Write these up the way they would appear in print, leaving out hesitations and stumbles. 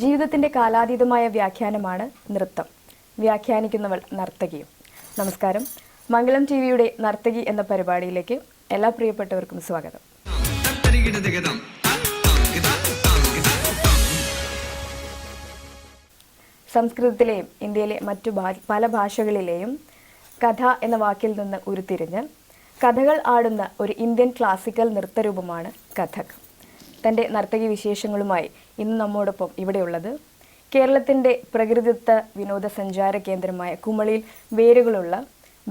ജീവിതത്തിന്റെ കാലാതീതമായ വ്യാഖ്യാനമാണ് നൃത്തം. വ്യാഖ്യാനിക്കുന്നവൾ നർത്തകിയും. നമസ്കാരം. മംഗളം ടിവിയുടെ നർത്തകി എന്ന പരിപാടിയിലേക്ക് എല്ലാ പ്രിയപ്പെട്ടവർക്കും സ്വാഗതം. സംസ്കൃതത്തിലെയും ഇന്ത്യയിലെ മറ്റു പല ഭാഷകളിലെയും കഥ എന്ന വാക്കിൽ നിന്ന് ഉരുത്തിരിഞ്ഞ് കഥകൾ ആടുന്ന ഒരു ഇന്ത്യൻ ക്ലാസിക്കൽ നൃത്തരൂപമാണ് കഥക്. തൻ്റെ നർത്തകി വിശേഷങ്ങളുമായി ഇന്ന് നമ്മോടൊപ്പം ഇവിടെയുള്ളത് കേരളത്തിൻ്റെ പ്രകൃതിദത്ത വിനോദസഞ്ചാര കേന്ദ്രമായ കുമളിയിൽ വേരുകളുള്ള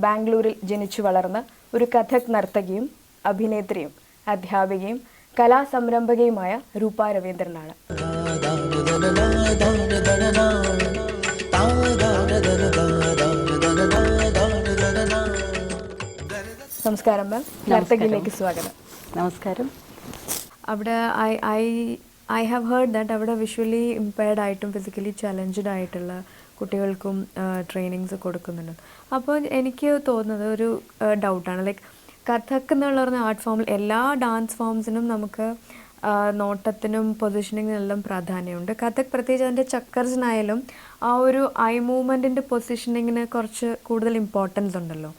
ബാംഗ്ലൂരിൽ ജനിച്ചു വളർന്ന ഒരു കഥക് നർത്തകിയും അഭിനേത്രിയും അധ്യാപികയും കലാസംരംഭകയുമായ രൂപ രവീന്ദ്രനാണ്. നമസ്കാരം മാം, നർത്തകിയിലേക്ക് സ്വാഗതം. നമസ്കാരം. അവിടെ ഐ ഹാവ് ഹേർഡ് ദാറ്റ് അവിടെ വിഷ്വലി ഇമ്പയർഡ് ആയിട്ടും ഫിസിക്കലി ചലഞ്ചഡ് ആയിട്ടുള്ള കുട്ടികൾക്കും ട്രെയിനിങ്സ് കൊടുക്കുന്നുണ്ട്. അപ്പോൾ എനിക്ക് തോന്നുന്നത് ഒരു ഡൗട്ടാണ്, ലൈക്ക് കഥക് എന്നുള്ള പറഞ്ഞ ആർട്ട് ഫോമിൽ എല്ലാ ഡാൻസ് ഫോംസിനും നമുക്ക് നോട്ടത്തിനും പൊസിഷനിങ്ങിനും എല്ലാം പ്രാധാന്യമുണ്ട്. കഥക് പ്രത്യേകിച്ച് അതിൻ്റെ ചക്കർസിനായാലും ആ ഒരു ഐ മൂവ്മെൻറ്റിൻ്റെ പൊസിഷനിങ്ങിന് കുറച്ച് കൂടുതൽ ഇമ്പോർട്ടൻസ് ഉണ്ടല്ലോ.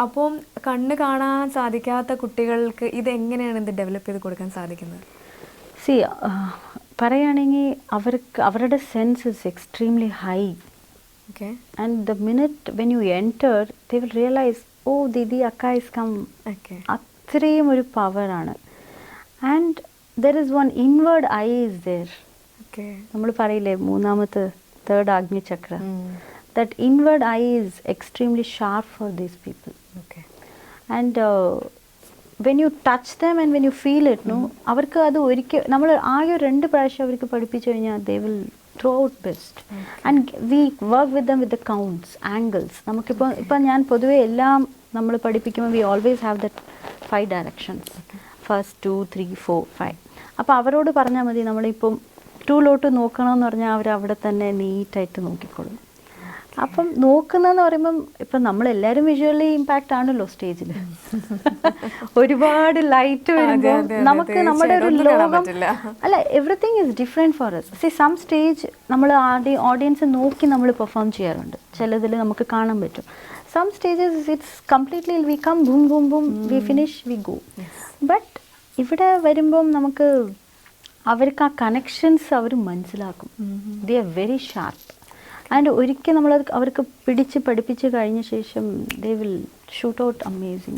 അപ്പോൾ കണ്ണ് കാണാൻ സാധിക്കാത്ത കുട്ടികൾക്ക് ഇതെങ്ങനെയാണ് ഇത് ഡെവലപ്പ് ചെയ്ത് കൊടുക്കാൻ സാധിക്കുന്നത്? പറയുകയാണെങ്കിൽ അവരുടെ sense is extremely high. Okay. And the minute when you enter they will realise oh didi akka is come. അത്രയും ഒരു പവറാണ്. And there is one inward eye is there. നമ്മൾ പറയില്ലേ മൂന്നാമത്തെ third agni chakra. That inward eye is extremely sharp for these people. Okay. And when you touch them and when you feel it, no, അവർക്ക് അത് ഒരിക്കൽ നമ്മൾ ആകെ 2 പ്രാവശ്യം അവർക്ക് പഠിപ്പിച്ചു കഴിഞ്ഞാൽ they will throw out best. And we work with them with the counts, angles. നമുക്കിപ്പോൾ ഞാൻ പൊതുവെ എല്ലാം നമ്മൾ പഠിപ്പിക്കുമ്പോൾ we always have that 5 directions. First 2 3 4 5. അപ്പോൾ അവരോട് പറഞ്ഞാൽ മതി നമ്മളിപ്പം 2 നോക്കണമെന്ന് പറഞ്ഞാൽ അവർ അവിടെ തന്നെ നീറ്റായിട്ട് നോക്കിക്കോളും. അപ്പം നോക്കുന്നതെന്ന് പറയുമ്പം ഇപ്പം നമ്മളെല്ലാവരും വിഷ്വലി ഇമ്പാക്റ്റ് ആണല്ലോ സ്റ്റേജിൽ. ഒരുപാട് ലൈറ്റ് വരുമ്പോൾ നമുക്ക് നമ്മുടെ ഒരു ലോകം അല്ല, everything is different for us. See some stage നമ്മൾ ഓഡിയൻസ് നോക്കി നമ്മൾ പെർഫോം ചെയ്യാറുണ്ട്. ചിലതിൽ നമുക്ക് കാണാൻ പറ്റും. Some stages it's completely we come boom boom boom we finish we go. But ഇവിടെ വരുമ്പം നമുക്ക് അവർക്ക് ആ കണക്ഷൻസ് അവർ മനസ്സിലാക്കും. They are very sharp. And ഒരിക്കൽ നമ്മൾ അവർക്ക് പഠിപ്പിച്ച് കഴിഞ്ഞ ശേഷം they will shoot out amazing.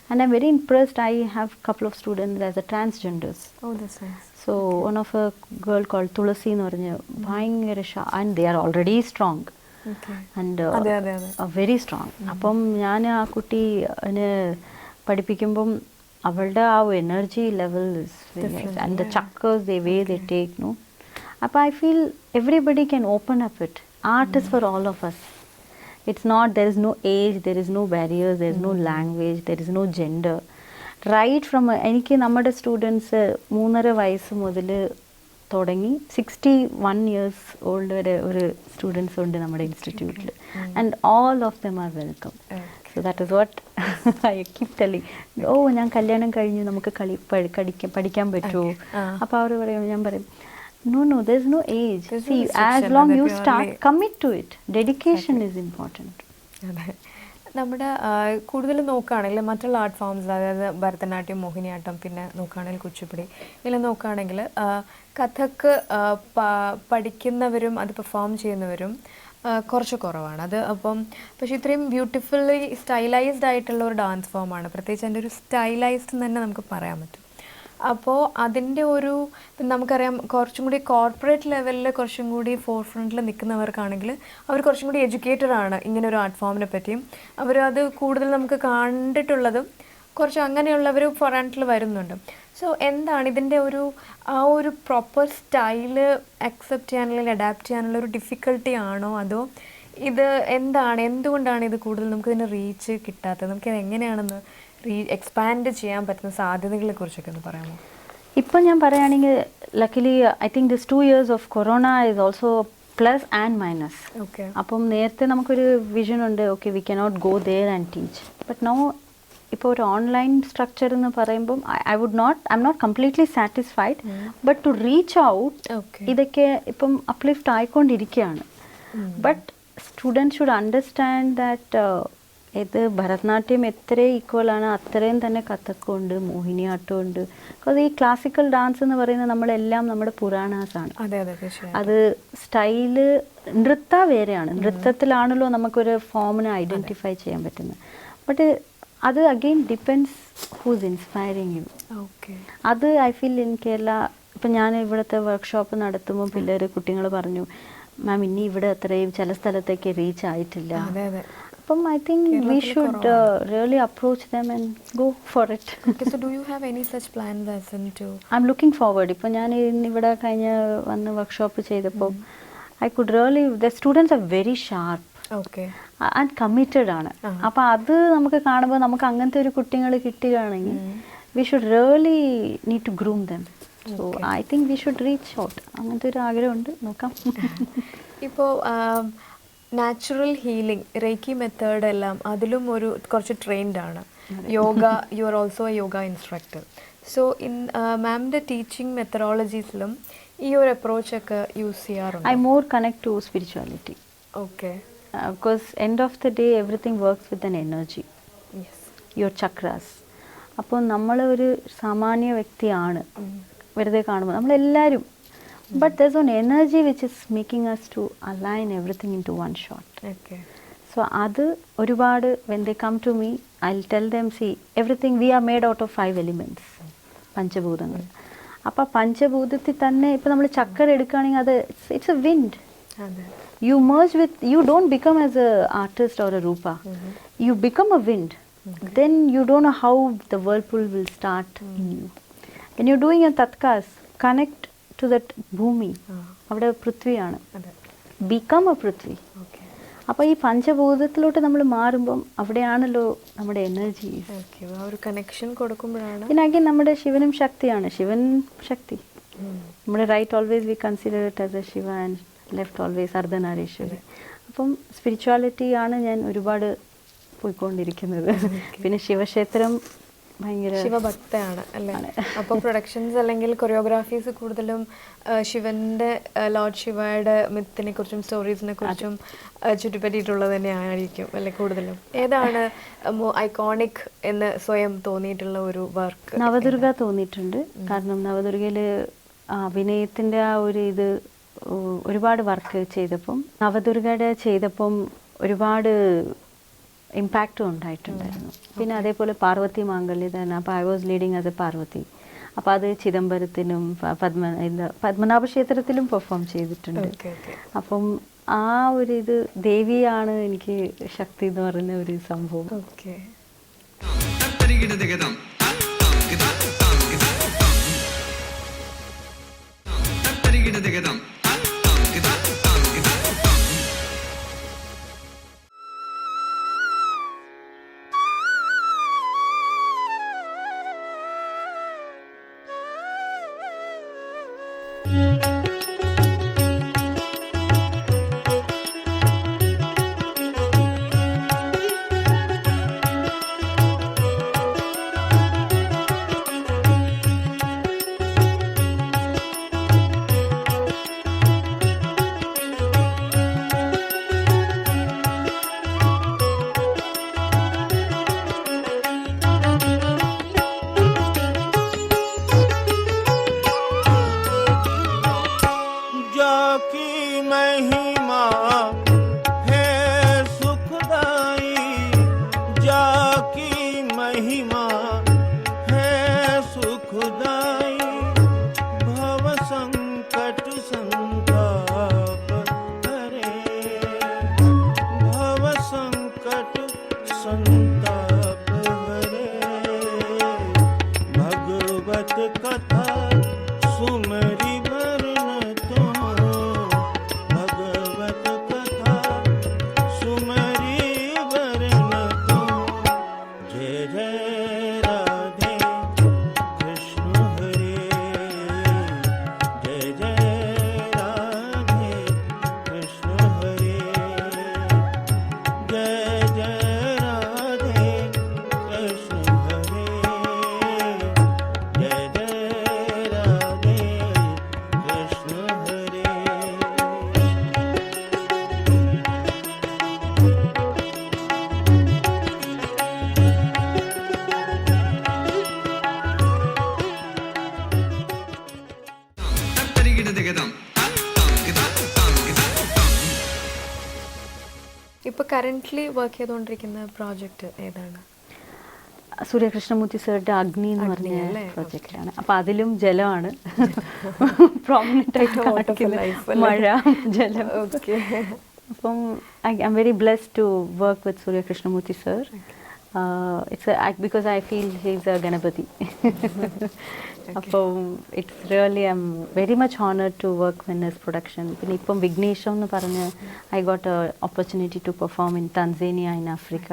And I'm very impressed. I have couple of students as a transgenders. Oh, that's nice. So one of a girl called Tulasi എന്ന് പറഞ്ഞ ഭയങ്കര and they are already strong. Okay. And very strong. അപ്പം ഞാൻ ആ കുട്ടീനെ പഠിപ്പിക്കുമ്പം അവളുടെ ആ energy level is very nice. And the chakras, the way they take, no. അപ്പോൾ I feel everybody can open up it. Art is for all of us. It's not, there is no age, there is no barriers, there is no language, there is no gender. Right from എനിക്ക് നമ്മുടെ students 3.5 വയസ്സ് മുതൽ തുടങ്ങി 61 years old വരെ ഒരു students ഉണ്ട് നമ്മുടെ ഇൻസ്റ്റിറ്റ്യൂട്ടിൽ. And all of them are welcome. So that is what I keep telling. ഓ ഞാൻ കല്യാണം കഴിഞ്ഞു, നമുക്ക് പഠിക്കാൻ പറ്റുമോ? അപ്പോൾ അവർ പറയും, ഞാൻ പറയും no, there's no age. See, as long you start, commit to it. Dedication is important. നമ്മുടെ കൂടുതൽ നോക്കുകയാണെങ്കിൽ മറ്റുള്ള ആർട്ട് ഫോംസ്, അതായത് ഭരതനാട്യം, മോഹിനിയാട്ടം, പിന്നെ നോക്കുകയാണെങ്കിൽ കുച്ചിപ്പുടി, ഇതിൽ നോക്കുകയാണെങ്കിൽ കഥക് പഠിക്കുന്നവരും അത് പെർഫോം ചെയ്യുന്നവരും കുറച്ച് കുറവാണ്. അത് പക്ഷേ ഇത്രയും ബ്യൂട്ടിഫുള്ളി സ്റ്റൈലൈസ്ഡ് ആയിട്ടുള്ള ഒരു ഡാൻസ് ഫോമാണ്. പ്രത്യേകിച്ച് അതിൻ്റെ ഒരു സ്റ്റൈലൈസ്ഡ് എന്ന് തന്നെ നമുക്ക് പറയാൻ പറ്റും. അപ്പോൾ അതിൻ്റെ ഒരു നമുക്കറിയാം, കുറച്ചും കൂടി കോർപ്പറേറ്റ് ലെവലിൽ കുറച്ചും കൂടി ഫോർ ഫ്രണ്ടിൽ നിൽക്കുന്നവർക്കാണെങ്കിൽ അവർ കുറച്ചും കൂടി എഡ്യൂക്കേറ്റഡ് ആണ് ഇങ്ങനെ ഒരു ആർട്ട് ഫോമിനെ പറ്റിയും. അവർ കൂടുതൽ നമുക്ക് കണ്ടിട്ടുള്ളതും കുറച്ച് അങ്ങനെയുള്ളവർ ഫ്രണ്ടിൽ വരുന്നുണ്ട്. സോ എന്താണ് ഇതിൻ്റെ ആ ഒരു പ്രോപ്പർ സ്റ്റൈല് അക്സെപ്റ്റ് ചെയ്യാനുള്ള അല്ലെങ്കിൽ അഡാപ്റ്റ് ചെയ്യാനുള്ള ഒരു ഡിഫിക്കൽട്ടി ആണോ, അതോ ഇത് എന്തുകൊണ്ടാണ് ഇത് കൂടുതൽ നമുക്കിതിന് റീച്ച് കിട്ടാത്തത്? നമുക്കിത് എങ്ങനെയാണെന്ന് എക്സ്പാൻഡ് ചെയ്യാൻ പറ്റുന്ന സാധ്യതകളെ കുറിച്ചൊക്കെ ഒന്ന് പറയാമോ? ഇപ്പം ഞാൻ പറയുകയാണെങ്കിൽ luckily I think this 2 years of corona is also plus and minus. അപ്പം നേരത്തെ നമുക്കൊരു വിഷൻ ഉണ്ട്, okay we cannot go there and teach. But now ഇപ്പോൾ ഒരു ഓൺലൈൻ സ്ട്രക്ചർ എന്ന് പറയുമ്പം I'm not completely satisfied, but to reach out Okay. ഇതൊക്കെ ഇപ്പം അപ്ലിഫ്റ്റ് ആയിക്കൊണ്ടിരിക്കുകയാണ്. But student should understand that ഇത് ഭരതനാട്യം എത്ര ഈക്വലാണ് അത്രയും തന്നെ കഥക്കും ഉണ്ട്, മോഹിനിയാട്ടം ഉണ്ട്. ബിക്കോസ് ഈ ക്ലാസിക്കൽ ഡാൻസ് എന്ന് പറയുന്നത് നമ്മളെല്ലാം നമ്മുടെ പുരാണാസാണ്. അതെ അതെ തീർച്ചയായും. അത് സ്റ്റൈല് നൃത്ത വേറെയാണ്, നൃത്തത്തിലാണല്ലോ നമുക്കൊരു ഫോമിനെ ഐഡൻറ്റിഫൈ ചെയ്യാൻ പറ്റുന്നത്. ബട്ട് അത് again depends who's inspiring you. Okay. അത് ഐ ഫീൽ ഇൻ കേരള. ഇപ്പം ഞാൻ ഇവിടുത്തെ വർക്ക്ഷോപ്പ് നടത്തുമ്പോൾ കുട്ടികൾ പറഞ്ഞു, മാം ഇനി ഇവിടെ അത്രയും ചില സ്ഥലത്തേക്ക് റീച്ച് ആയിട്ടില്ല. അതെ അതെ. അപ്പം I think we should really approach them and go for it. Okay, so do you have any such plans as in to? I am looking forward. ഇപ്പം ഞാൻ ഇവിടെ വന്ന് വർക്ക്ഷോപ്പ് ചെയ്തപ്പോൾ I could really the students are very sharp Okay. And committed ആണ്. അപ്പം അത് നമുക്ക് കാണുമ്പോൾ നമുക്ക് അങ്ങനത്തെ ഒരു കുട്ടികൾ കിട്ടുകയാണെങ്കിൽ we should really need to groom them. So I think we should reach out. അങ്ങനത്തെ ഒരു ആഗ്രഹമുണ്ട്, നോക്കാം. ഇപ്പോൾ നാച്ചുറൽ ഹീലിംഗ്, റേക്കി മെത്തേഡ് എല്ലാം അതിലും ഒരു കുറച്ച് ട്രെയിൻഡ് ആണ്. Yoga, you are also a yoga instructor. So in മാമിൻ്റെ ടീച്ചിങ് മെത്തഡോളജീസിലും ഈ ഒരു അപ്രോച്ചൊക്കെ യൂസ് ചെയ്യാറുണ്ട്? I more connect to spirituality. Okay. Because end of the day everything works with an energy, yes. Your chakras. അപ്പോൾ നമ്മൾ ഒരു സാമാന്യ വ്യക്തിയാണ് വെറുതെ കാണുമ്പോൾ നമ്മളെല്ലാവരും. But there is one energy which is making us to align everything into one shot. Okay. So അത് ഒരുപാട് when they come to me I will tell them, see everything we are made out of 5 elements, പഞ്ചഭൂതങ്ങൾ. അപ്പോൾ പഞ്ചഭൂതത്തിൽ തന്നെ ഇപ്പോൾ നമ്മൾ ചക്കര എടുക്കുകയാണെങ്കിൽ അത് ഇറ്റ്സ് എ വിൻഡ്. അതെ. You merge with, you don't become as a artist or a rupa. You become a wind. Then you don't know how the whirlpool will start in you. When you're doing your tatkas, connect to that bhumi. അവിടെ പൃഥ്വിയാണ്. അതെ. Become a Prithvi. Okay. അപ്പോൾ ഈ പഞ്ചഭൂതത്തിലോട്ട് നമ്മൾ മാറുമ്പം അവിടെയാണല്ലോ നമ്മുടെ energy. Okay. ആ ഒരു connection കൊടുക്കുമ്പോഴാണ്. പിന്നെ again നമ്മുടെ ശിവനും ശക്തിയാണ്. ശിവൻ ശക്തി. നമ്മുടെ right always we consider it as a Shiva and left always Ardhanarishwari. അപ്പം സ്പിരിച്വാലിറ്റി ആണ് ഞാൻ ഒരുപാട് പോയിക്കൊണ്ടിരിക്കുന്നത്. പിന്നെ ശിവക്ഷേത്രം ഭയങ്കര ശിവഭക്തയാണ് അല്ലേ? അപ്പോൾ പ്രൊഡക്ഷൻസ് അല്ലെങ്കിൽ കൊറിയോഗ്രാഫീസ് കൂടുതലും ശിവന്റെ, ലോർഡ് ശിവയുടെ മിത്തിനെ കുറിച്ചും സ്റ്റോറീസിനെ കുറിച്ചും ചുറ്റിപ്പറ്റിയിട്ടുള്ളത് തന്നെയായിരിക്കും അല്ലെ കൂടുതലും? ഏതാണ് ഐക്കോണിക് എന്ന് സ്വയം തോന്നിയിട്ടുള്ള ഒരു വർക്ക്? നവദുർഗ തോന്നിയിട്ടുണ്ട്. കാരണം നവദുർഗയിൽ അഭിനയത്തിൻ്റെ ആ ഒരു ഇത് ഒരുപാട് വർക്ക് ചെയ്തപ്പം, നവദുർഗയുടെ ചെയ്തപ്പം ഒരുപാട് ഇമ്പാക്റ്റും ഉണ്ടായിട്ടുണ്ടായിരുന്നു. പിന്നെ അതേപോലെ പാർവതി മാംഗല്യതാണ്. അപ്പോൾ I was leading as a Parvati. അപ്പോൾ അത് ചിദംബരത്തിനും പത്മനാഭ ക്ഷേത്രത്തിലും പെർഫോം ചെയ്തിട്ടുണ്ട്. അപ്പം ആ ഒരു ഇത് ദേവിയാണ് എനിക്ക് ശക്തി എന്ന് പറയുന്ന ഒരു സംഭവം. ഓക്കെ. जय जय राधे कृष्ण हरे കറന്റ്ലി വർക്ക് ചെയ്തുകൊണ്ടിരിക്കുന്ന പ്രോജക്റ്റ് ഏതാണ്? സൂര്യകൃഷ്ണമൂർത്തി സാറിൻ്റെ അഗ്നി എന്ന് അഗ്നി പറഞ്ഞ അല്ലേ? പ്രൊജക്റ്റാണ്. അപ്പോൾ അതിലും ജലമാണ് പ്രോമിനൻ്റ് ആയിട്ട് കാണിക്കുന്നത്, മഴ, ജലം. ഓക്കെ. അപ്പം I am very blessed to work with Suryakrishnamoorthy sir. because I feel he's a Ganapati. അപ്പം it's really I'm very much honored to work in his production. പിന്നെ ഇപ്പം വിഘ്നേഷം എന്ന് പറഞ്ഞ് I got a opportunity to perform in Tanzania in Africa.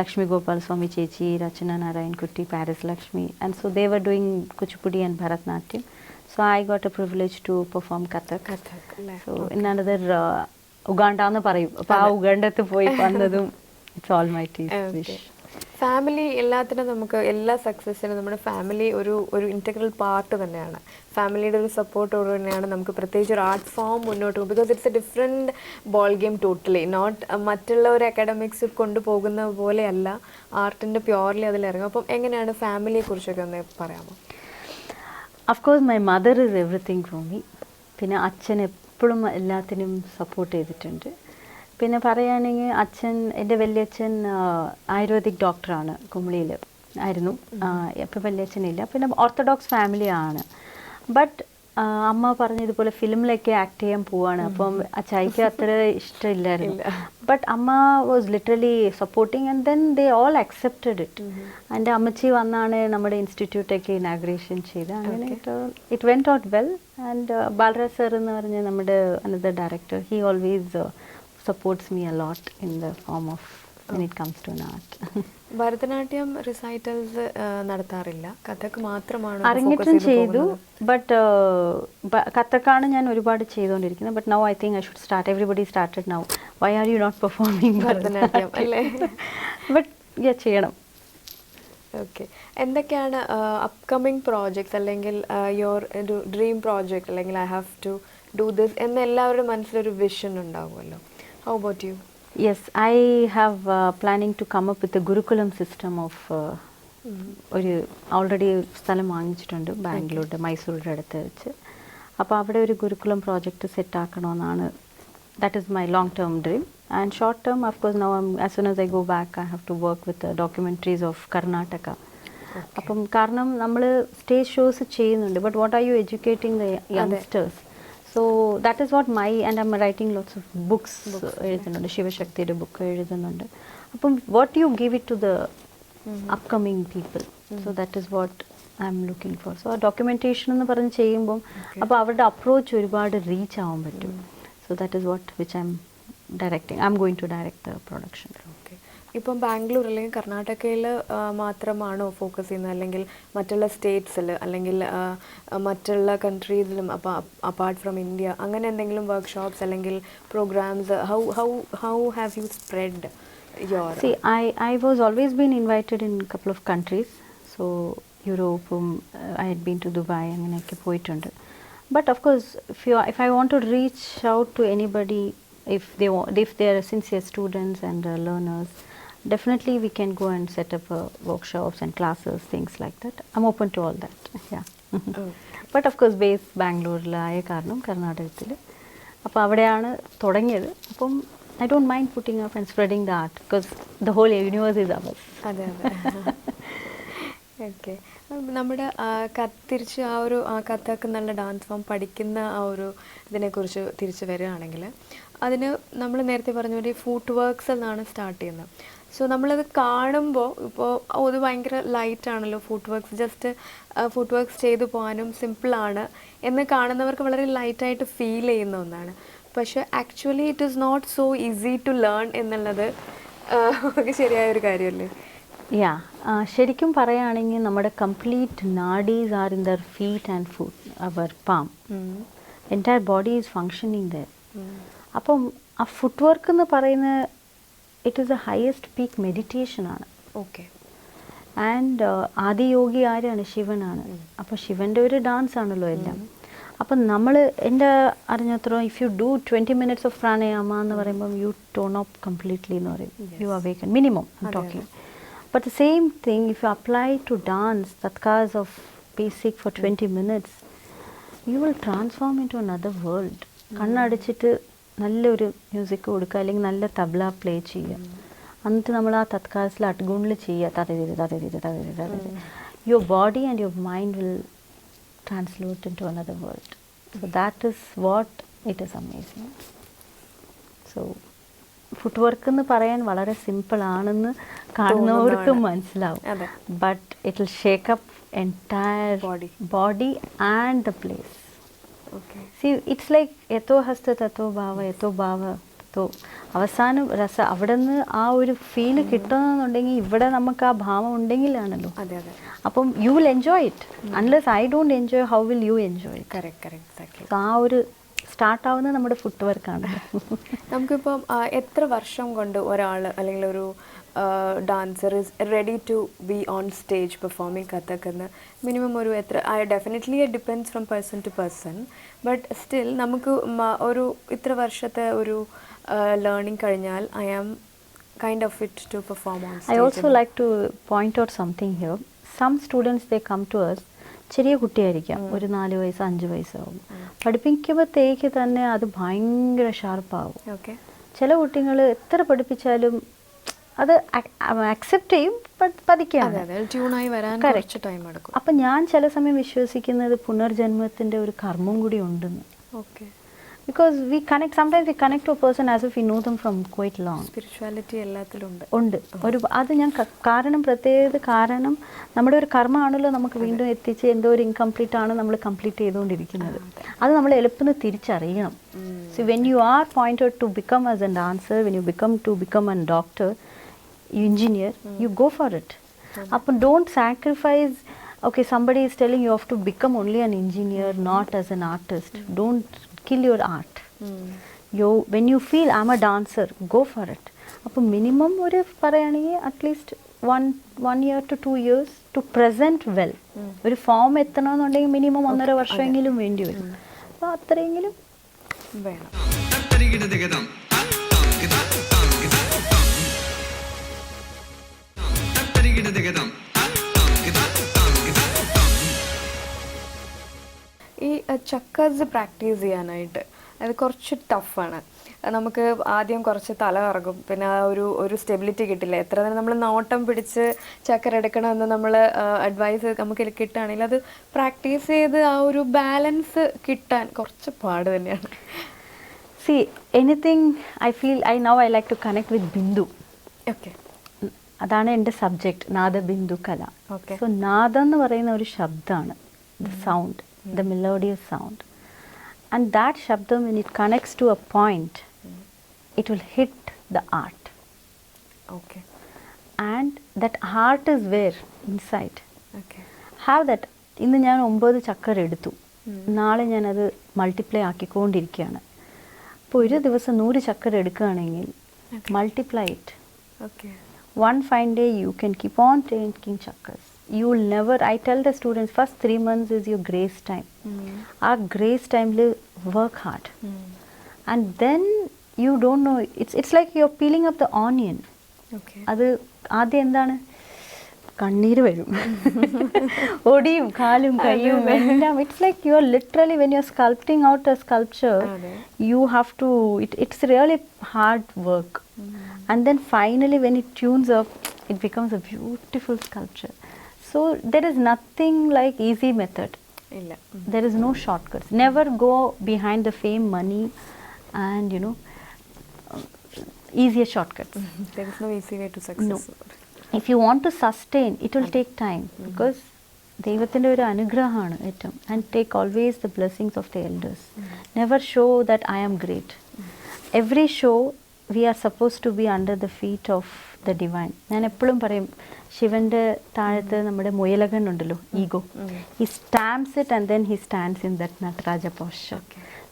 Lakshmi Gopal Swamy chechi, Rachana Narayan Kutty, Paris Lakshmi, and so they were doing Kuchipudi and Bharatnatyam. So I got a privilege to perform Kathak. So in another Uganda എന്ന് പറയും. അപ്പോൾ ആ ഉഗാണ്ടത്ത് പോയി വന്നതും it's all my wish. Family എല്ലാത്തിനും നമുക്ക് എല്ലാ സക്സസ്സിനും നമ്മുടെ ഫാമിലി ഒരു ഇൻറ്റഗ്രൽ പാർട്ട് തന്നെയാണ്. ഫാമിലിയുടെ ഒരു സപ്പോർട്ടോട് തന്നെയാണ് നമുക്ക് പ്രത്യേകിച്ച് ഒരു ആർട്ട് ഫോം മുന്നോട്ട് പോകും. Because it's a different ball game totally. Not മറ്റുള്ള ഒരു അക്കാഡമിക്സ് കൊണ്ടുപോകുന്ന പോലെയല്ല ആർട്ടിൻ്റെ പ്യോർലി അതിലിറങ്ങും. അപ്പം എങ്ങനെയാണ് ഫാമിലിയെ കുറിച്ചൊക്കെ ഒന്ന് പറയാമോ? Of course my mother is everything for me. പിന്നെ അച്ഛൻ എപ്പോഴും എല്ലാത്തിനും സപ്പോർട്ട് ചെയ്തിട്ടുണ്ട്. പിന്നെ പറയുകയാണെങ്കിൽ അച്ഛൻ, എൻ്റെ വലിയച്ഛൻ ആയുർവേദിക് ഡോക്ടറാണ്, കുമളിയിൽ ആയിരുന്നു. ഇപ്പം വലിയച്ഛനില്ല. പിന്നെ ഓർത്തഡോക്സ് ഫാമിലിയാണ്. ബട്ട് അമ്മ പറഞ്ഞതുപോലെ ഫിലിമിലൊക്കെ ആക്ട് ചെയ്യാൻ പോവാണ്. അപ്പം അച്ചായിക്ക് അത്ര ഇഷ്ടമില്ലായിരുന്നു. But amma was literally supporting and then they all accepted it. എൻ്റെ അമ്മച്ചി വന്നാണ് നമ്മുടെ ഇൻസ്റ്റിറ്റ്യൂട്ടൊക്കെ ഇനാഗ്രേഷൻ ചെയ്ത്. അങ്ങനെ it went out well. And Balaraj sir എന്ന് പറഞ്ഞ നമ്മുടെ another director, he always supports me a lot in the form of when it comes to an art. Bharatanatyam recitals നടത്താറില്ല, കഥക് മാത്രമാണ് അരങ്ങേറ്റം ചെയ്തു. ബട്ട് കഥക്കാണ് ഞാൻ ഒരുപാട് ചെയ്തുകൊണ്ടിരിക്കുന്നത്. But now I think I should start. Everybody started now. Why are you not performing Bharatanatyam അല്ലേ? But ചെയ്യണം. ഓക്കെ. എന്തൊക്കെയാണ് അപ്കമിങ് പ്രോജക്ട്സ്, അല്ലെങ്കിൽ യുവർ ഒരു ഡ്രീം പ്രോജക്റ്റ്, അല്ലെങ്കിൽ I have to do this എന്ന് എല്ലാവരുടെ മനസ്സിലൊരു വിഷൻ ഉണ്ടാവുമല്ലോ. How about you? Yes, I have planning to come up with a Gurukulam system of ഒരു ഓൾറെഡി സ്ഥലം വാങ്ങിച്ചിട്ടുണ്ട് ബാംഗ്ലൂരിൻ്റെ, മൈസൂരിൻ്റെ അടുത്ത് വെച്ച്. അപ്പോൾ അവിടെ ഒരു ഗുരുകുലം പ്രോജക്റ്റ് സെറ്റ് ആക്കണമെന്നാണ്. That is my long term dream. And short term of course now as soon as I go back I have to work with documentaries of Karnataka. അപ്പം കാരണം നമ്മൾ സ്റ്റേജ് ഷോസ് ചെയ്യുന്നുണ്ട്. But what are you educating the youngsters? So that is what and I'm writing lots of books. എഴുതുന്നുണ്ട്, ശിവശക്തിയുടെ book എഴുതുന്നുണ്ട്. അപ്പം what you give it to the upcoming people. So that is what I'm looking for. So documentation എന്ന് പറഞ്ഞ് ചെയ്യുമ്പം അപ്പോൾ അവരുടെ approach ഒരുപാട് reach ആവാൻ പറ്റും. So that is which I'm directing. I'm going to direct the production. Okay. ഇപ്പം ബാംഗ്ലൂർ അല്ലെങ്കിൽ കർണാടകയിൽ മാത്രമാണോ ഫോക്കസ് ചെയ്യുന്നത്, അല്ലെങ്കിൽ മറ്റുള്ള സ്റ്റേറ്റ്സിൽ, അല്ലെങ്കിൽ മറ്റുള്ള കൺട്രീസിലും, അപ്പോൾ അപ്പാർട്ട് ഫ്രം ഇന്ത്യ അങ്ങനെ എന്തെങ്കിലും വർക്ക്ഷോപ്സ് അല്ലെങ്കിൽ programmes? How have you spread your? See, I was always been invited in a couple of countries. So യൂറോപ്പും I had been to Dubai, അങ്ങനെയൊക്കെ പോയിട്ടുണ്ട്. But of course if I want to reach out to anybody, if they are sincere students and learners, definitely we can go and set up workshops and classes, things like that. I'm open to all that. Yeah. But of course base ബാംഗ്ലൂരിലായ കാരണം കർണാടകത്തിൽ. അപ്പോൾ അവിടെയാണ് തുടങ്ങിയത്. അപ്പം I don't mind putting up and spreading the art because the whole universe is ours. അതെ അതെ. Okay. നമ്മുടെ തിരിച്ച് ആ കഥക്ക് നല്ല ഡാൻസ് ഫോം പഠിക്കുന്ന ആ ഒരു ഇതിനെക്കുറിച്ച് തിരിച്ച് വരികയാണെങ്കിൽ, അതിന് നമ്മൾ നേരത്തെ പറഞ്ഞ പോലെ ഫുട് വർക്ക്സ് എന്നാണ് സ്റ്റാർട്ട് ചെയ്യുന്നത്. സോ നമ്മളത് കാണുമ്പോൾ ഇപ്പോൾ അത് ഭയങ്കര ലൈറ്റാണല്ലോ ഫുട് വർക്ക്സ്, ജസ്റ്റ് ഫുട് വർക്ക്സ് ചെയ്തു പോകാനും സിമ്പിളാണ് എന്ന് കാണുന്നവർക്ക് വളരെ ലൈറ്റായിട്ട് ഫീൽ ചെയ്യുന്ന ഒന്നാണ്. പക്ഷെ actually it is not so easy to learn എന്നുള്ളത് ശരിയായൊരു കാര്യമല്ലേ? ശരിക്കും പറയുകയാണെങ്കിൽ നമ്മുടെ complete nadis are in their feet and foot, our palm, entire body is functioning there. അപ്പം ആ ഫുട് വർക്ക് എന്ന് പറയുന്ന it is a highest peak meditation ആണ്. ഓക്കെ. ആൻഡ് ആദിയോഗി ആരാണ്? ശിവനാണ്. അപ്പോൾ ശിവൻ്റെ ഒരു ഡാൻസ് ആണല്ലോ എല്ലാം. അപ്പം നമ്മൾ എൻ്റെ അറിഞ്ഞത്രോ if you do 20 minutes of pranayama എന്ന് പറയുമ്പം യു ടോൺ അപ്പ് കംപ്ലീറ്റ്ലി എന്ന് പറയും. You awaken minimum talking. But the same thing, if you apply to dance, tatkas of basic for 20 minutes, you will transform into another world. കണ്ണടച്ചിട്ട് നല്ലൊരു music കൊടുക്കുക, അല്ലെങ്കിൽ നല്ല tabla play ചെയ്യുക. എന്നിട്ട് നമ്മൾ ആ തത്കാലത്തിൽ അട്ഗുണിൽ ചെയ്യുക, തതരീത് തതരീത് തതരീത് തതരീത്. Your body and your mind will translate in to another world. So that is what it is amazing. So foot work എന്ന് പറയാൻ വളരെ സിമ്പിൾ ആണെന്ന് കാണുന്നവർക്ക് മനസ്സിലാവും. But it will shake up entire body and the place. See it's like യഥോ ഹസ്ത തഥോ ഭാവ, യഥോ ഭാവ തഥോ. അവസാനം അവിടെ നിന്ന് ആ ഒരു ഫീല് കിട്ടണമെന്നുണ്ടെങ്കിൽ ഇവിടെ നമുക്ക് ആ ഭാവം ഉണ്ടെങ്കിലാണല്ലോ. അപ്പം you will enjoy it. Unless I don't enjoy, how will you enjoy? ആ ഒരു സ്റ്റാർട്ട് ആവുന്നത് നമ്മുടെ ഫുട് വർക്കാണ്. നമുക്കിപ്പം എത്ര വർഷം കൊണ്ട് ഒരാൾ അല്ലെങ്കിൽ ഒരു dancer is ready to be on stage performing Kathak എന്ന് മിനിമം ഒരു എത്ര? Definitely it depends from person to person. But still നമുക്ക് ഒരു ഇത്ര വർഷത്തെ ഒരു ലേണിംഗ് കഴിഞ്ഞാൽ I am kind of fit to perform on stage. I also like to point out something here. Some students they come to us, ചെറിയ കുട്ടിയായിരിക്കാം, ഒരു 4 വയസ്സ് 5 വയസ്സാവും. പഠിപ്പിക്കുമ്പോഴത്തേക്ക് തന്നെ അത് ഭയങ്കര ഷാർപ്പാവും. ചില കുട്ടികൾ എത്ര പഠിപ്പിച്ചാലും അത് അക്സെപ്റ്റ് ചെയ്യും, പതിക്കാണ്. അപ്പം ഞാൻ ചില സമയം വിശ്വസിക്കുന്നത് പുനർജന്മത്തിൻ്റെ ഒരു കർമ്മം കൂടി ഉണ്ടെന്ന്. Because we connect, sometimes we connect to a person as if we know them from quite long. Spirituality എല്ലാത്തിലും ഉണ്ട്. ഒരു അത് ഞാൻ കാരണം പ്രത്യേകത കാരണം നമ്മുടെ ഒരു കർമ്മമാണല്ലോ നമുക്ക് വീണ്ടും എത്തിച്ച് എന്തോ ഒരു ഇൻകംപ്ലീറ്റ് ആണ് നമ്മൾ കംപ്ലീറ്റ് ചെയ്തുകൊണ്ടിരിക്കുന്നത്. അത് നമ്മൾ എളുപ്പത്തിൽ തിരിച്ചറിയണം. So when you are pointed to become as a dancer, when you become a doctor, engineer, you go for it. അപ്പം don't sacrifice. Okay, somebody is telling you have to become only an engineer, not as an artist. Don't kill your art. When you feel I'm a dancer, go for it. അപ്പോൾ minimum ഒരു പറയുകയാണെങ്കിൽ at least 1 year to 2 years to present well. ഒരു form എത്തണമെന്നുണ്ടെങ്കിൽ minimum 1.5 വർഷമെങ്കിലും വേണ്ടി വരും. അപ്പോൾ അത്രയെങ്കിലും വേണം. ഈ ചക്കേഴ്സ് പ്രാക്ടീസ് ചെയ്യാനായിട്ട് അത് കുറച്ച് ടഫാണ്. നമുക്ക് ആദ്യം കുറച്ച് തല കറങ്ങും, പിന്നെ ആ ഒരു സ്റ്റെബിലിറ്റി കിട്ടില്ല. എത്ര നേരം നമ്മൾ നോട്ടം പിടിച്ച് ചക്കർ എടുക്കണമെന്ന് നമ്മൾ അഡ്വൈസ് നമുക്ക് കിട്ടുകയാണെങ്കിൽ അത് പ്രാക്ടീസ് ചെയ്ത് ആ ഒരു ബാലൻസ് കിട്ടാൻ കുറച്ച് പാട് തന്നെയാണ്. See, anything I like to connect with Bindu. Okay. അതാണ് എൻ്റെ സബ്ജക്റ്റ്, നാദബിന്ദു കല. സോ നാദം എന്ന് പറയുന്ന ഒരു ശബ്ദമാണ്, the sound, the melodious sound. And that ശബ്ദം when it connects to a point, it will hit the art. Okay. And that heart is where inside. Okay. Have that. ഇന്ന് ഞാൻ 9 ചക്കർ എടുത്തു, നാളെ ഞാനത് മൾട്ടിപ്ലൈ ആക്കിക്കൊണ്ടിരിക്കുകയാണ്. അപ്പോൾ ഒരു ദിവസം 100 ചക്കർ എടുക്കുകയാണെങ്കിൽ multiply it. One fine day you can keep on taking chakras. You will never, I tell the students, first 3 months is your grace time. Our grace time work hard. And then you don't know, it's like you're peeling up the onion. അത് ആദ്യം എന്താണ്, കണ്ണീര് വരും, ഒടിയും കാലും കയ്യും എല്ലാം. It's like you are literally when you are sculpting out a sculpture, you have to, it's really hard work. And then finally when it tunes up, it becomes a beautiful sculpture. So there is nothing like easy method. There is no shortcuts. Never go behind the fame, money and easier shortcuts. There is no easy way to success. No. If you want to sustain, it will take time, because ദൈവത്തിൻ്റെ ഒരു അനുഗ്രഹമാണ് ഏറ്റവും. And take always the blessings of the elders. Never show that I am great. Every show we are supposed to be under the feet of the divine. ഞാൻ എപ്പോഴും പറയും, ശിവൻ്റെ താഴത്ത് നമ്മുടെ മുയലകൻ ഉണ്ടല്ലോ, ego, he stamps it and then he stands in that Nataraja posture.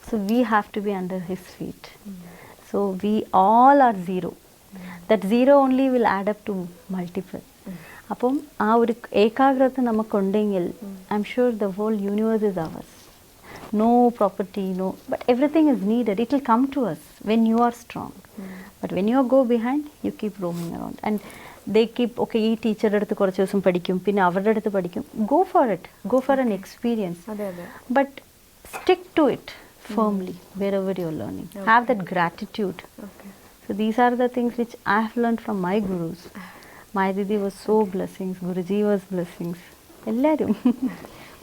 So we have to be under his feet. So we all are zero. That zero only will add up to multiple. അപ്പം ആ ഒരു ഏകാഗ്രത നമുക്കുണ്ടെങ്കിൽ I am sure the whole universe is ours. No property, no, but everything is needed. It will come to us when you are strong. But when you go behind, you keep roaming around. And they keep, okay, ഈ ടീച്ചറുടെ അടുത്ത് കുറച്ച് ദിവസം പഠിക്കും, പിന്നെ അവരുടെ അടുത്ത് പഠിക്കും. Go for it. Go for an experience. But stick to it. firmly wherever you're learning. Have that gratitude. Okay. So these are the things which I have learned from my gurus. My Didi was so blessings, Guruji was blessings. എല്ലാവരും.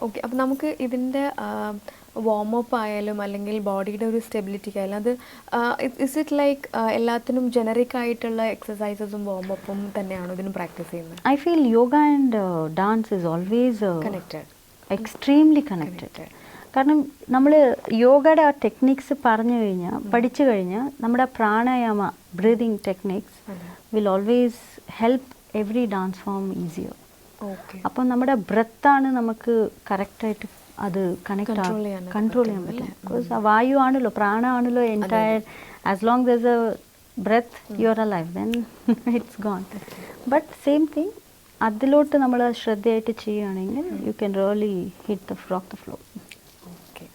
Okay, അപ്പോൾ നമുക്ക് ഇതിൻ്റെ warm up ആയാലും അല്ലെങ്കിൽ ബോഡിയുടെ ഒരു സ്റ്റെബിലിറ്റിക്ക് ആയാലും അത് ഇസ് ഇറ്റ് ലൈക്ക് എല്ലാത്തിനും ജനറിക് ആയിട്ടുള്ള എക്സസൈസസും വാമപ്പും തന്നെയാണോ ഇതിനും പ്രാക്ടീസ് ചെയ്യുന്നത്? I feel yoga and dance is always connected, extremely connected. കാരണം നമ്മൾ യോഗയുടെ ആ ടെക്നിക്സ് പറഞ്ഞു കഴിഞ്ഞാൽ പഠിച്ചു കഴിഞ്ഞാൽ നമ്മുടെ pranayama breathing techniques will always help every dance form easier. Okay, അപ്പം നമ്മുടെ ബ്രത്താണ് നമുക്ക് കറക്റ്റായിട്ട് അത് Control ചെയ്യാൻ കൺട്രോൾ ചെയ്യാൻ പറ്റും. ബിക്കോസ് ആ വായു ആണല്ലോ, പ്രാണ ആണല്ലോ entire. As long there is a breath you are alive, then it's gone. But same thing അതിലോട്ട് നമ്മൾ ശ്രദ്ധയായിട്ട് ചെയ്യുകയാണെങ്കിൽ you can really hit the flow. Okay,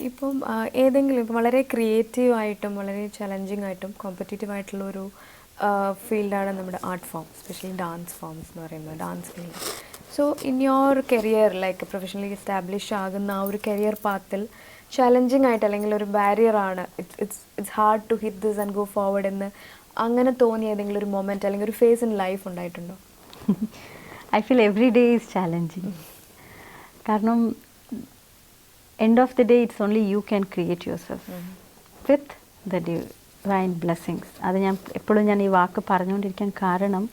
ഇപ്പം ഏതെങ്കിലും ഇപ്പം വളരെ ക്രിയേറ്റീവ് ആയിട്ടും വളരെ ചലഞ്ചിങ് ആയിട്ടും കോമ്പറ്റീറ്റീവ് ആയിട്ടുള്ള ഒരു ഫീൽഡാണ് നമ്മുടെ art form, specially dance forms എന്ന് പറയുന്നത്, dance field. So in your career like professionally establish ആകുന്ന ആ ഒരു കരിയർ പാത്തിൽ ചലഞ്ചിങ് ആയിട്ട് അല്ലെങ്കിൽ ഒരു ബാരിയറാണ്, it's hard to hit this and go forward എന്ന് അങ്ങനെ തോന്നിയ ഏതെങ്കിലും ഒരു മൊമെൻറ്റ് അല്ലെങ്കിൽ ഒരു ഫേസ് ഇൻ ലൈഫ് ഉണ്ടായിട്ടുണ്ടോ? I feel every day is challenging. കാരണം end of the day it's only you can create yourself with the divine blessings. അത് ഞാൻ എപ്പോഴും ഞാൻ ഈ വാക്ക് പറഞ്ഞുകൊണ്ടിരിക്കാൻ കാരണം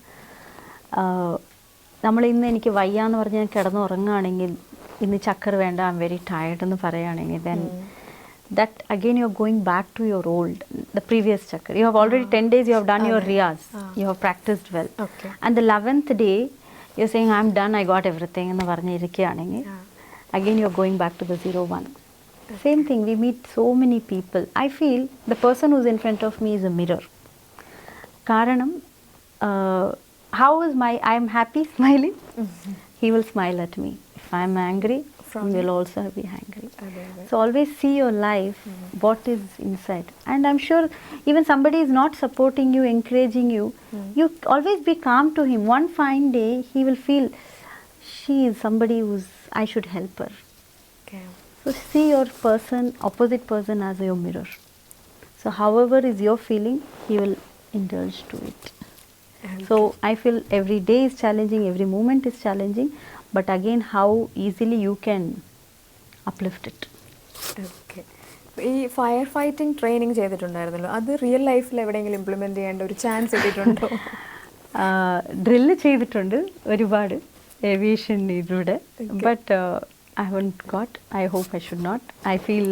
നമ്മൾ ഇന്ന് എനിക്ക് വയ്യാന്ന് പറഞ്ഞ് ഞാൻ കിടന്നുറങ്ങുകയാണെങ്കിൽ ഇന്ന് ചക്കർ വേണ്ട, ഐ എം വെരി ടയർഡ് എന്ന് പറയുകയാണെങ്കിൽ then that again you're going back to your old, the previous chakra. You have already 10 days you have done your riyaz, you have practiced well. Okay. And the 11th day you're saying I'm done, I got everything എന്ന് പറഞ്ഞിരിക്കുകയാണെങ്കിൽ again you're going back to the 0-1. Same thing, we meet so many people. I feel the person who's in front of me is a mirror. കാരണം how is I am happy smiling, he will smile at me. If I am angry, he will also be angry. So always see your life, what is inside. And I'm sure even somebody is not supporting you, encouraging you, you always be calm to him. One fine day he will feel she is somebody who's I should help her. Okay. So see your opposite person as your mirror. So however is your feeling, he will indulge to it. So I feel every day is challenging, every moment is challenging, but again how easily you can uplift it. Okay, ഈ fire fighting training ചെയ്തിട്ടുണ്ടായിരുന്നല്ലോ, അത് real ലൈഫിൽ എവിടെയെങ്കിലും implement ചെയ്യേണ്ട ഒരു chance കിട്ടിയിട്ടുണ്ടോ? Drill ചെയ്തിട്ടുണ്ട് ഒരുപാട് aviation ഇതിലൂടെ, but I haven't got. I hope I should not. I feel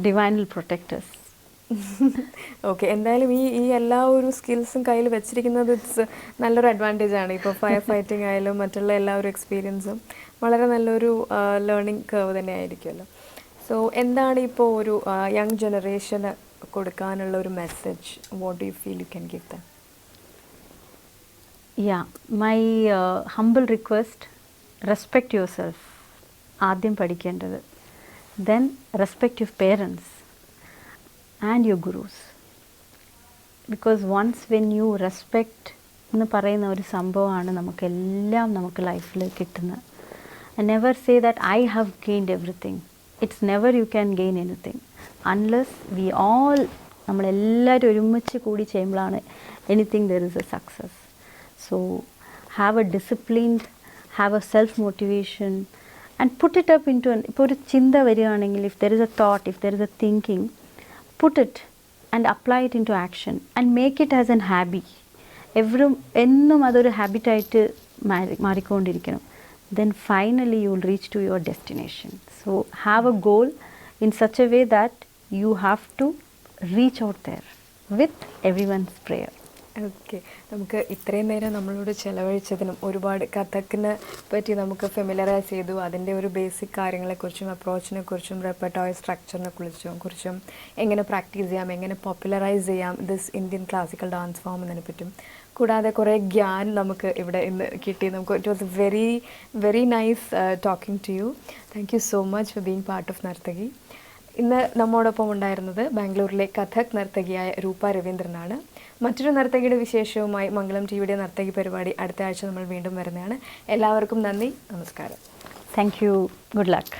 divine will protect us. Okay, എന്തായാലും ഈ എല്ലാ ഒരു സ്കിൽസും കയ്യിൽ വെച്ചിരിക്കുന്നത് ഇറ്റ്സ് നല്ലൊരു അഡ്വാൻറ്റേജ് ആണ്. ഇപ്പോൾ ഫയർ ഫൈറ്റിംഗ് ആയാലും മറ്റുള്ള എല്ലാ ഒരു എക്സ്പീരിയൻസും വളരെ നല്ലൊരു ലേണിംഗ് കർവ് തന്നെ ആയിരിക്കുമല്ലോ. സോ എന്താണ് ഇപ്പോൾ ഒരു യങ് ജനറേഷന് കൊടുക്കാനുള്ള ഒരു message? What do you feel you can give them? Yeah, my humble request, respect yourself. ആദ്യം പഠിക്കേണ്ടത്. Then respect your parents and your gurus. Because once when you respect എന്ന് പറയുന്ന ഒരു സംഭവമാണ് നമുക്കെല്ലാം നമുക്ക് ലൈഫിൽ കിട്ടുന്നത്. And never say that I have gained everything. It's never you can gain anything unless we all നമ്മളെല്ലാവരും ഒരുമിച്ച് കൂടി ചെയ്യുമ്പോഴാണ് anything there is a success. So have a disciplined, have a self motivation and put it up into ഇപ്പോൾ ഒരു ചിന്ത വരികയാണെങ്കിൽ if there is a thought, if there is a thinking, put it and apply it into action and make it as an habit. എന്നും അതൊരു ഹാബിറ്റായിട്ട് മാറിക്കൊണ്ടിരിക്കണം. Then finally you will reach to your destination. So have a goal in such a way that you have to reach out there with everyone's prayer. Okay, നമുക്ക് ഇത്രയും നേരം നമ്മളോട് ചിലവഴിച്ചതിനും ഒരുപാട് കഥക്കിനെ പറ്റി നമുക്ക് familiarise ചെയ്തു. അതിൻ്റെ ഒരു ബേസിക് കാര്യങ്ങളെക്കുറിച്ചും അപ്രോച്ചിനെ കുറിച്ചും റെപ്പർട്ടോറി സ്ട്രക്ചറിനെ കുറിച്ചും എങ്ങനെ പ്രാക്ടീസ് ചെയ്യാം, എങ്ങനെ പോപ്പുലറൈസ് ചെയ്യാം this Indian classical dance form എന്നതിനെ പറ്റും കൂടാതെ കുറേ ഗ്യാൻ നമുക്ക് ഇവിടെ ഇന്ന് കിട്ടി. നമുക്ക് it was very very nice talking to you. Thank you so much for being part of Narthaki. ഇന്ന് നമ്മോടൊപ്പം ഉണ്ടായിരുന്നത് ബാംഗ്ലൂരിലെ കഥക് നർത്തകിയായ രൂപ രവീന്ദ്രനാണ്. മറ്റൊരു നർത്തകിയുടെ വിശേഷവുമായി മംഗളം ടിവിയുടെ നർത്തകി പരിപാടി അടുത്ത ആഴ്ച നമ്മൾ വീണ്ടും വരുന്നതാണ്. എല്ലാവർക്കും നന്ദി, നമസ്കാരം. Thank you. Good luck.